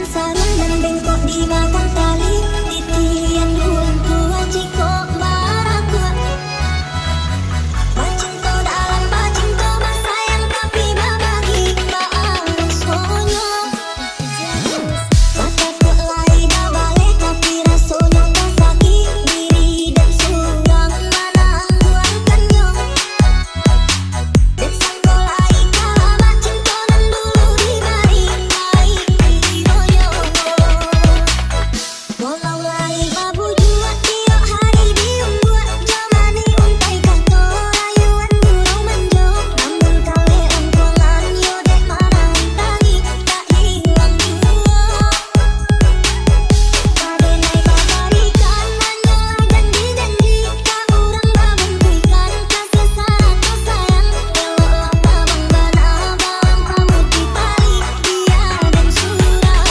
dimakan sarung dan bengkok dimakan tali. Titian bulan tua cikok baraku. Pacinto dalam pacinto bersayang tapi berbagi baang sonyo. Mataku lai dah balik tapi rasonyo tak sakit diri dan surang mana angguan kanyo. Dan sangko lai kalah pacinto dan dulu dibari lai royo. Walau lai babu juat tiok hari diumbuat jamani untai kanto rayuan dulu menjok. Namun kale angkongan yo dek marang tangi tak hilang dua. Padenai babarikan hanyalah janji-janji tak urang babungkuikan kasih sarata sayang. Eloklah babang bana balang kamu dipali dia dan surah.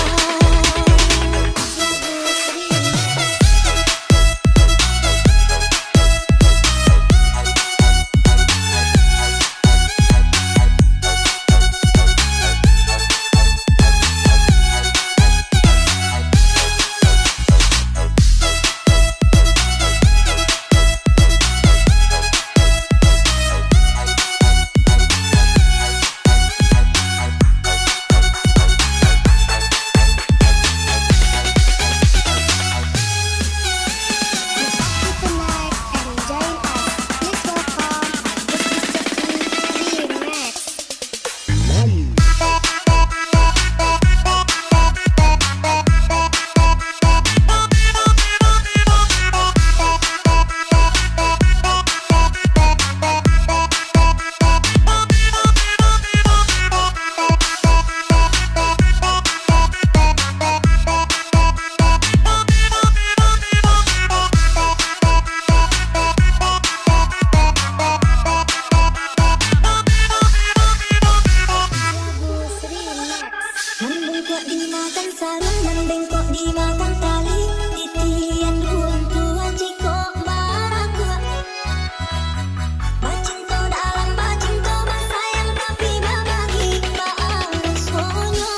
Bengkok dimakan sarung dan bengkok dimakan tali. Titian bulan tua cikok baraku. Pacinto dalam pacinto bersayang tapi berbagi baang sonyo.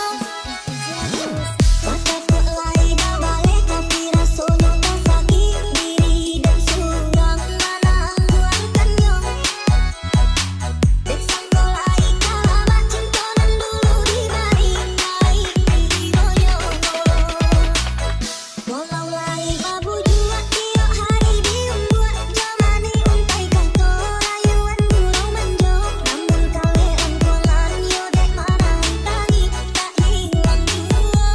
Mataku lai dah balik tapi rasonyo tak sakit diri dan surang mana angguan kanyo. Dan sangko lai kalah pacinto dan dulu dibari lai royo. Walau lai babu juat tiok hari diumbuat jamani untai kanto rayuan dulu menjok. Namun kale angkongan yo dek marang tangi tak hilang dua.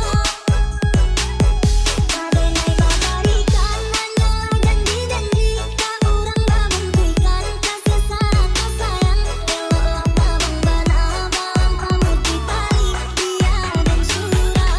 Padenai babarikan hanyalah janji-janji tak urang babungkuikan kasih sarata sayang. Eloklah babang bana balang kamu dipali dia dan surah.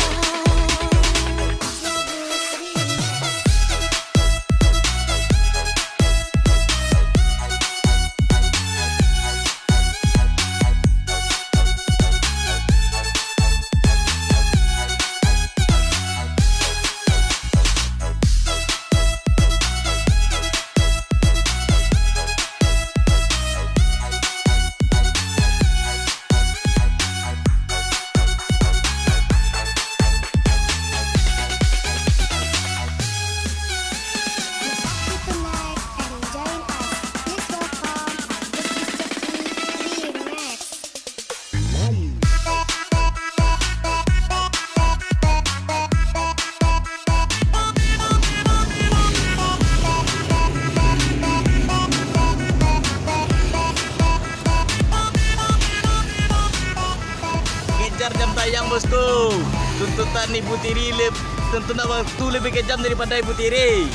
Kejar jam tayang bosku. Tuntutan Ibu Tiri tentu waktu lebih kejam daripada Ibu Tiri.